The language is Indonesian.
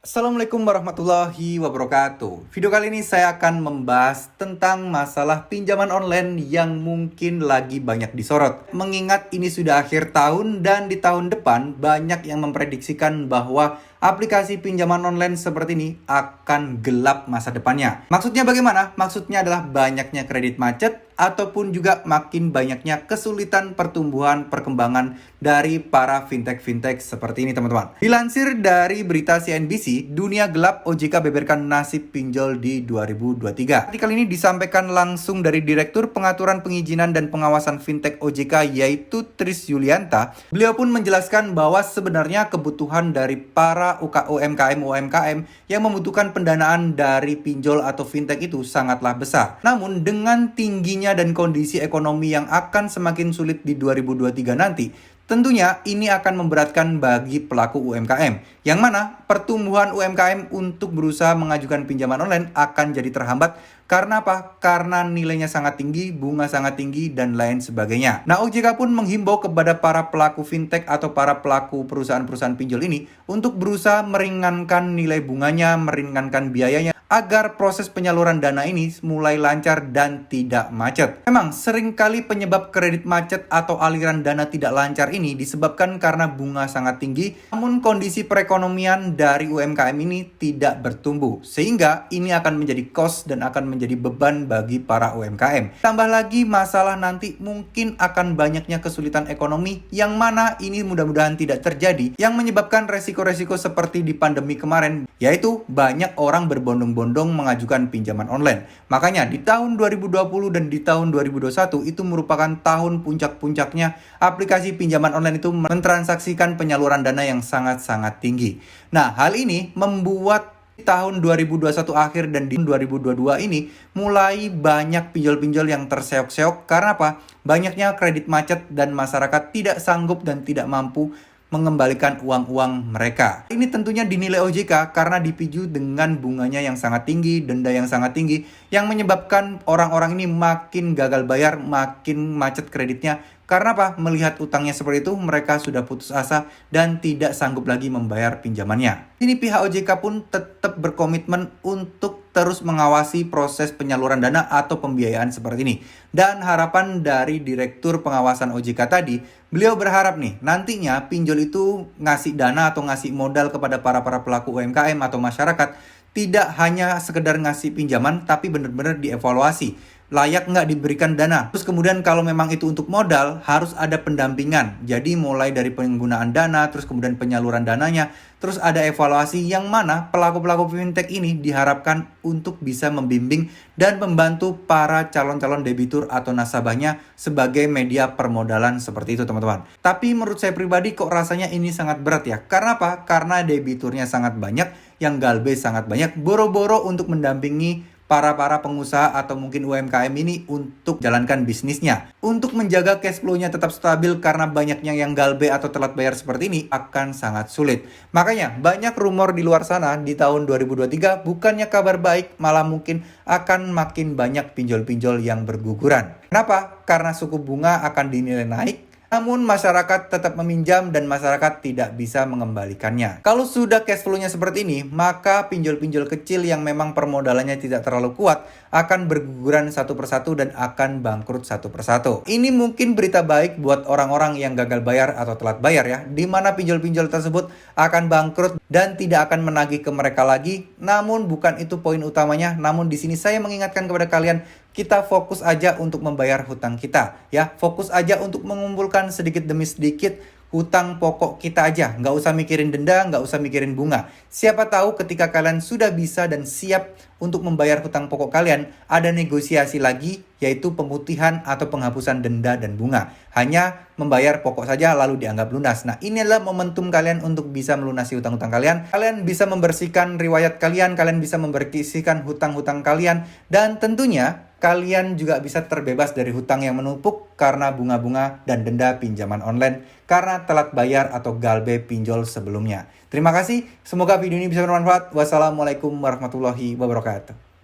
Assalamualaikum warahmatullahi wabarakatuh. Video kali ini saya akan membahas tentang masalah pinjaman online yang mungkin lagi banyak disorot. Mengingat ini sudah akhir tahun dan di tahun depan banyak yang memprediksikan bahwa aplikasi pinjaman online seperti ini akan gelap masa depannya. Maksudnya bagaimana? Maksudnya adalah banyaknya kredit macet ataupun juga makin banyaknya kesulitan pertumbuhan perkembangan dari para fintech-fintech seperti ini, teman-teman. Dilansir dari berita CNBC, dunia gelap OJK beberkan nasib pinjol di 2023. Artikel ini disampaikan langsung dari Direktur Pengaturan Pengizinan dan Pengawasan Fintech OJK yaitu Tris Yulianta. Beliau pun menjelaskan bahwa sebenarnya kebutuhan dari para UMKM yang membutuhkan pendanaan dari pinjol atau fintech itu sangatlah besar. Namun dengan tingginya dan kondisi ekonomi yang akan semakin sulit di 2023 nanti, tentunya ini akan memberatkan bagi pelaku UMKM, yang mana pertumbuhan UMKM untuk berusaha mengajukan pinjaman online akan jadi terhambat. Karena apa? Karena nilainya sangat tinggi, bunga sangat tinggi, dan lain sebagainya. Nah, OJK pun menghimbau kepada para pelaku fintech atau para pelaku perusahaan-perusahaan pinjol ini untuk berusaha meringankan nilai bunganya, meringankan biayanya, agar proses penyaluran dana ini mulai lancar dan tidak macet. Memang seringkali penyebab kredit macet atau aliran dana tidak lancar ini disebabkan karena bunga sangat tinggi, namun kondisi perekonomian dari UMKM ini tidak bertumbuh, sehingga ini akan menjadi cost dan akan menjadi beban bagi para UMKM. Tambah lagi masalah nanti mungkin akan banyaknya kesulitan ekonomi, yang mana ini mudah-mudahan tidak terjadi, yang menyebabkan resiko-resiko seperti di pandemi kemarin, yaitu banyak orang berbondong-bondong mengajukan pinjaman online. Makanya di tahun 2020 dan di tahun 2021 itu merupakan tahun puncak-puncaknya aplikasi pinjaman online itu mentransaksikan penyaluran dana yang sangat-sangat tinggi. Nah, hal ini membuat tahun 2021 akhir dan di 2022 ini mulai banyak pinjol-pinjol yang terseok-seok. Karena apa? Banyaknya kredit macet dan masyarakat tidak sanggup dan tidak mampu mengembalikan uang-uang mereka. Ini tentunya dinilai OJK karena dipicu dengan bunganya yang sangat tinggi, denda yang sangat tinggi, yang menyebabkan orang-orang ini makin gagal bayar, makin macet kreditnya. Karena apa? Melihat utangnya seperti itu, mereka sudah putus asa dan tidak sanggup lagi membayar pinjamannya. Ini pihak OJK pun tetap berkomitmen untuk terus mengawasi proses penyaluran dana atau pembiayaan seperti ini. Dan harapan dari Direktur Pengawasan OJK tadi, beliau berharap nih, nantinya pinjol itu ngasih dana atau ngasih modal kepada para pelaku UMKM atau masyarakat, tidak hanya sekedar ngasih pinjaman, tapi benar-benar dievaluasi. Layak nggak diberikan dana. Terus kemudian kalau memang itu untuk modal, harus ada pendampingan. Jadi mulai dari penggunaan dana, terus kemudian penyaluran dananya, terus ada evaluasi yang mana pelaku-pelaku fintech ini diharapkan untuk bisa membimbing dan membantu para calon-calon debitur atau nasabahnya sebagai media permodalan seperti itu, teman-teman. Tapi menurut saya pribadi kok rasanya ini sangat berat ya. Karena apa? Karena debiturnya sangat banyak, yang galbe sangat banyak, boro-boro untuk mendampingi para pengusaha atau mungkin UMKM ini untuk jalankan bisnisnya. Untuk menjaga cash flow-nya tetap stabil karena banyaknya yang galbe atau telat bayar seperti ini akan sangat sulit. Makanya banyak rumor di luar sana di tahun 2023 bukannya kabar baik, malah mungkin akan makin banyak pinjol-pinjol yang berguguran. Kenapa? Karena suku bunga akan dinilai naik, namun masyarakat tetap meminjam dan masyarakat tidak bisa mengembalikannya. Kalau sudah cash flow-nya seperti ini, maka pinjol-pinjol kecil yang memang permodalannya tidak terlalu kuat akan berguguran satu persatu dan akan bangkrut satu persatu. Ini mungkin berita baik buat orang-orang yang gagal bayar atau telat bayar ya, di mana pinjol-pinjol tersebut akan bangkrut dan tidak akan menagih ke mereka lagi. Namun bukan itu poin utamanya. Namun di sini saya mengingatkan kepada kalian, kita fokus aja untuk membayar hutang kita ya. Fokus aja untuk mengumpulkan sedikit demi sedikit hutang pokok kita aja. Nggak usah mikirin denda, nggak usah mikirin bunga. Siapa tahu ketika kalian sudah bisa dan siap untuk membayar hutang pokok kalian, ada negosiasi lagi, yaitu pemutihan atau penghapusan denda dan bunga. Hanya membayar pokok saja lalu dianggap lunas. Nah, ini adalah momentum kalian untuk bisa melunasi hutang-hutang kalian. Kalian bisa membersihkan riwayat kalian bisa membersihkan hutang-hutang kalian, dan tentunya kalian juga bisa terbebas dari hutang yang menumpuk karena bunga-bunga dan denda pinjaman online karena telat bayar atau galbe pinjol sebelumnya. Terima kasih, semoga video ini bisa bermanfaat. Wassalamualaikum warahmatullahi wabarakatuh.